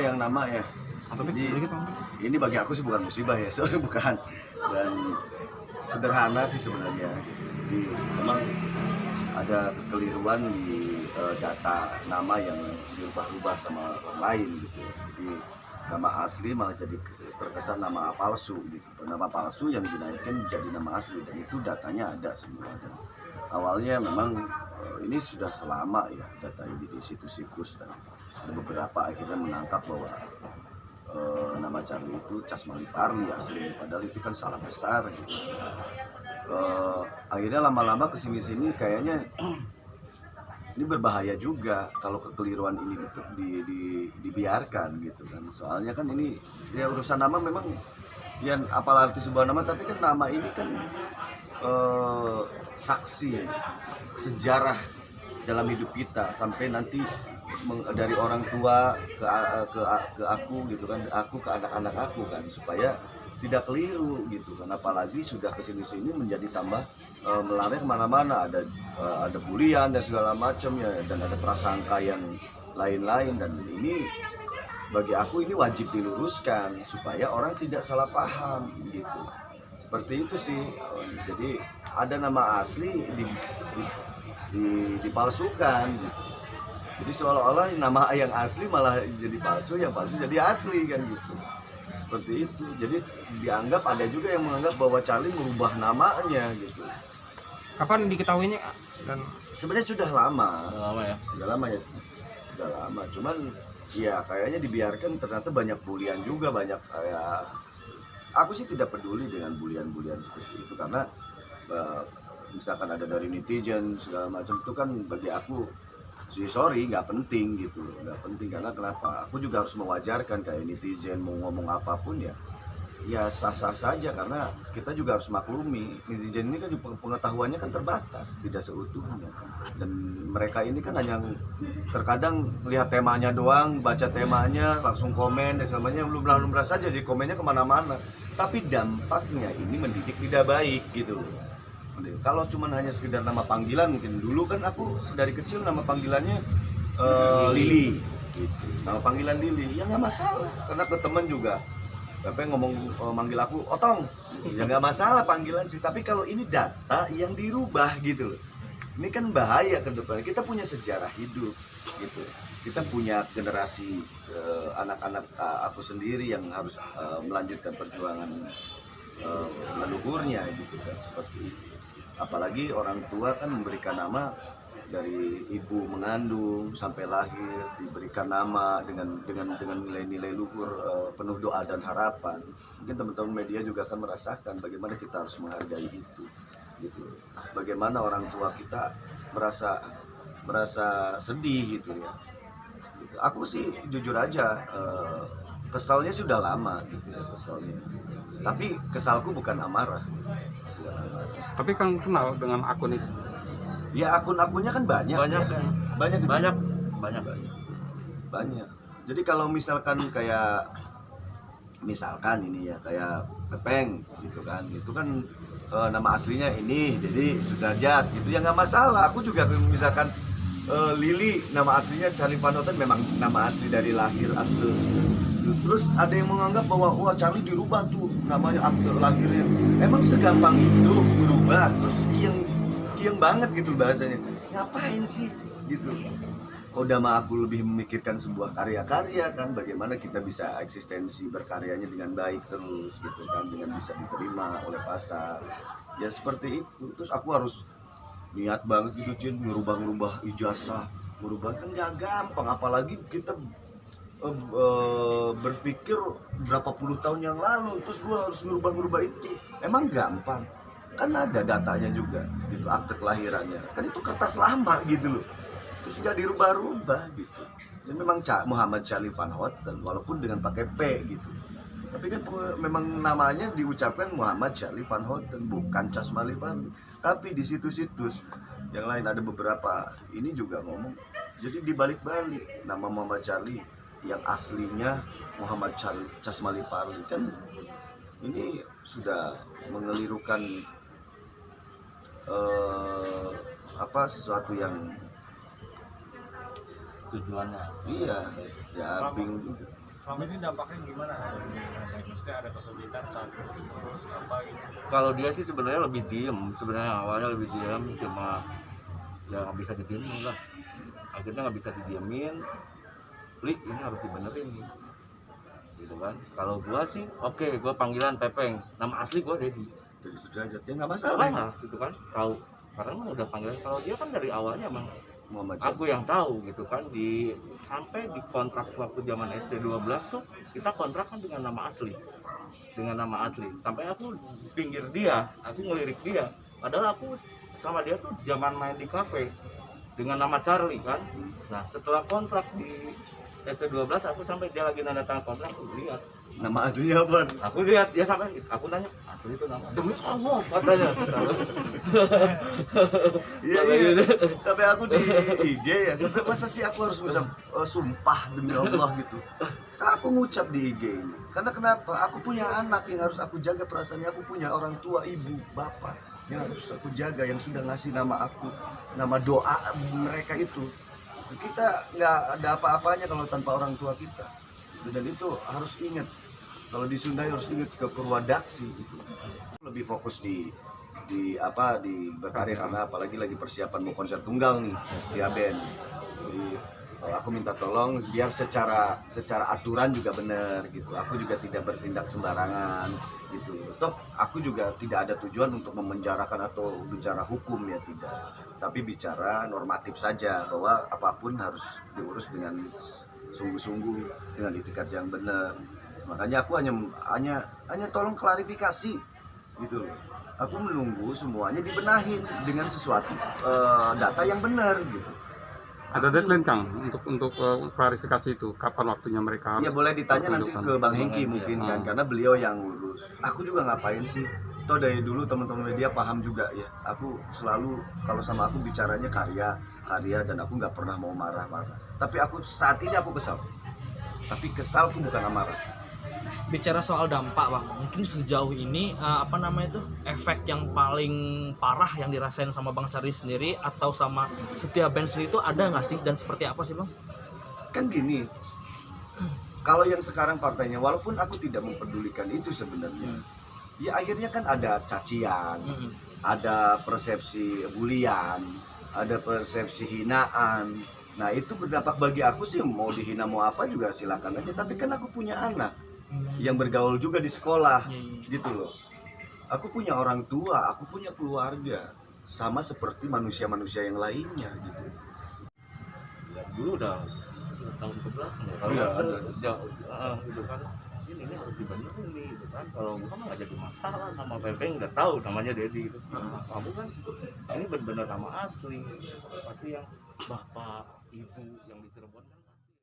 yang nama ya. Jadi ini bagi aku sih bukan musibah ya, sorry bukan. Dan sederhana sih sebenarnya. Jadi memang ada kekeliruan di data nama yang dirubah-rubah sama orang lain gitu. Jadi nama asli malah jadi terkesan nama palsu gitu. Nama palsu yang dinaikkan jadi nama asli dan itu datanya ada semua. Dan awalnya memang ini sudah lama ya data ini di situs-situs dan ada beberapa akhirnya menangkap bahwa nama Charlie itu Casmali Parli asli, padahal itu kan salah besar gitu. Akhirnya lama-lama kesini-sini kayaknya ini berbahaya juga kalau kekeliruan ini dibiarkan gitu kan. Soalnya kan ini ya urusan nama memang ya apalah arti sebuah nama, tapi kan nama ini kan saksi sejarah dalam hidup kita sampai nanti dari orang tua ke aku gitu kan, aku ke anak-anak aku kan, supaya tidak keliru gitu kan. Apalagi sudah kesini-sini menjadi tambah melari kemana-mana, ada bulian dan segala macam ya, dan ada prasangka yang lain-lain, dan ini bagi aku ini wajib diluruskan supaya orang tidak salah paham gitu. Seperti itu sih. Jadi ada nama asli dipalsukan gitu. Jadi seolah-olah nama yang asli malah jadi palsu, yang palsu jadi asli kan gitu. Seperti itu. Jadi dianggap, ada juga yang menganggap bahwa Charlie merubah namanya gitu. Kapan diketahuinya? Dan sebenarnya sudah lama. Udah lama ya? Sudah lama ya. Sudah lama. Cuman ya kayaknya dibiarkan, ternyata banyak bulian juga, banyak kayak aku sih tidak peduli dengan bulian-bulian seperti itu karena misalkan ada dari netizen segala macam itu kan bagi aku sih sorry nggak penting gitu, nggak penting. Karena kenapa? Aku juga harus mewajarkan kayak netizen mau ngomong apapun ya sah-sah saja, karena kita juga harus maklumi netizen ini kan pengetahuannya kan terbatas, tidak seutuhnya kan. Dan mereka ini kan hanya terkadang lihat temanya doang, baca temanya langsung komen dan semuanya lumrah-lumrah saja, jadi komennya kemana-mana, tapi dampaknya ini mendidik tidak baik gitu. Kalau cuma hanya sekedar nama panggilan, mungkin dulu kan aku dari kecil nama panggilannya Lili gitu. Nama panggilan Lili ya nggak masalah, karena ke teman juga apa ngomong manggil aku Otong ya nggak masalah panggilan sih. Tapi kalau ini data yang dirubah gitu loh, ini kan bahaya ke depan. Kita punya sejarah hidup gitu, kita punya generasi anak-anak aku sendiri yang harus melanjutkan perjuangan leluhurnya gitu kan, seperti itu. Apalagi orang tua kan memberikan nama dari ibu mengandung sampai lahir, diberikan nama dengan nilai-nilai luhur penuh doa dan harapan. Mungkin teman-teman media juga akan merasakan bagaimana kita harus menghargai itu gitu. Bagaimana orang tua kita merasa sedih gitu ya. Aku sih jujur aja kesalnya sudah lama gitu ya, kesalnya. Tapi kesalku bukan amarah. tapi kan kenal dengan akun itu. Ya akun-akunnya kan banyak. Banyak. Jadi kalau misalkan kayak ini ya kayak Pepeng gitu kan, itu kan nama aslinya ini, jadi Sudarjat gitu ya nggak masalah. Aku juga misalkan Lili nama aslinya Charlie Van Houten, memang nama asli dari lahir akte. Terus ada yang menganggap bahwa wah Charlie dirubah tuh namanya akte lahirnya. Emang segampang itu berubah? Terus kieng banget gitu bahasanya. Ngapain sih gitu? Udah mah aku lebih memikirkan sebuah karya-karya kan, bagaimana kita bisa eksistensi berkaryanya dengan baik terus gitu kan, dengan bisa diterima oleh pasar. Ya seperti itu. Terus aku harus niat banget gitu Cin, ngerubah ijazah, merubah kan gak gampang, apalagi kita berpikir berapa puluh tahun yang lalu, terus gua harus ngerubah itu. Emang gampang? Kan ada datanya juga gitu, akte kelahirannya. Kan itu kertas lama gitu loh. Terus gak dirubah-rubah gitu. Jadi memang Muhammad Charlie Van Houten walaupun dengan pakai P gitu. Tapi kan memang namanya diucapkan Muhammad Charlie Van Houten, bukan Casmali Parli. Tapi di situs-situs yang lain ada beberapa ini juga ngomong. Jadi dibalik-balik nama Muhammad Charlie yang aslinya Muhammad Casmali Parli, kan ini sudah mengelirukan sesuatu yang tujuannya iya ya bingung. Selama ini dampaknya gimana? Maksudnya ada kesulitan saat terus apa gitu? Kalau dia sih sebenarnya lebih diem, sebenarnya awalnya lebih diem, cuma ya nggak bisa didiemin lah, akhirnya nggak bisa didiemin. Lik, ini harus dibenerin nih, gitu kan. Kalau gua sih oke, gua panggilan Pepeng, nama asli gua Dedi. Dari Sudrajat ya nggak masalah. Salah gitu kan, tahu karena emang udah panggilan. Kalau dia kan dari awalnya emang Muhammad aku yang tahu gitu kan, sampai di kontrak waktu zaman SD 12 tuh kita kontrak kan dengan nama asli, sampai aku pinggir dia, aku ngelirik dia, padahal aku sama dia tuh zaman main di kafe dengan nama Charlie kan. Nah setelah kontrak di SD 12 aku sampai dia lagi nanda tangan kontrak, aku lihat nama aslinya apa? aku lihat dia sampai aku nanya asli itu nama demi Allah katanya. Iya sampai aku di IG ya, sampai masa sih aku harus ngucap sumpah demi Allah gitu. Aku ngucap di IG ini karena kenapa? Aku punya anak yang harus aku jaga perasaannya, aku punya orang tua, ibu, bapak yang harus aku jaga, yang sudah ngasih nama aku, nama doa mereka itu. Kita nggak ada apa-apanya kalau tanpa orang tua kita, dan itu harus ingat. Kalau di Sunda harus ingat ke Purwadaksi itu. Lebih fokus di berkarya karena apalagi lagi persiapan mau konser tunggal nih Setia Band. Jadi aku minta tolong biar secara aturan juga benar gitu. Aku juga tidak bertindak sembarangan gitu. Toh aku juga tidak ada tujuan untuk memenjarakan atau bicara hukum ya, tidak. Tapi bicara normatif saja bahwa apapun harus diurus dengan sungguh-sungguh, dengan itikat yang benar. Makanya aku hanya tolong klarifikasi gitu loh. Aku menunggu semuanya dibenahin dengan sesuatu data yang benar gitu. Ada deadline Kang untuk klarifikasi itu, kapan waktunya mereka harus? Ya boleh ditanya nanti pertunjukkan? ke Bang Hengki mungkin kan, karena beliau yang ngurus. Aku juga ngapain sih? Toh dari dulu teman-teman media paham juga ya. Aku selalu kalau sama aku bicaranya karya dan aku nggak pernah mau marah-marah. Tapi aku saat ini aku kesal. Tapi kesal tuh bukan amarah. Bicara soal dampak Bang, mungkin sejauh ini efek yang paling parah yang dirasain sama Bang Charlie sendiri atau sama Setia Band sendiri itu ada nggak sih, dan seperti apa sih Bang? Kan gini, kalau yang sekarang faktanya, walaupun aku tidak mempedulikan itu sebenarnya, ya akhirnya kan ada cacian, ada persepsi bulian, ada persepsi hinaan. Nah itu berdampak bagi aku sih, mau dihina mau apa juga silakan aja. Tapi kan aku punya anak yang bergaul juga di sekolah, gitu loh. Aku punya orang tua, aku punya keluarga, sama seperti manusia-manusia yang lainnya gitu. Ya, dulu udah tahun ke belakang ya, kalau gitu kan, ini harus dibenerin nih gitu kan. Kalau gua mah nggak jadi masalah, nama Pepeng udah tahu namanya Dedi gitu. Kamu kan ini benar-benar nama asli, pasti yang bapak ibu yang di Cirebon kan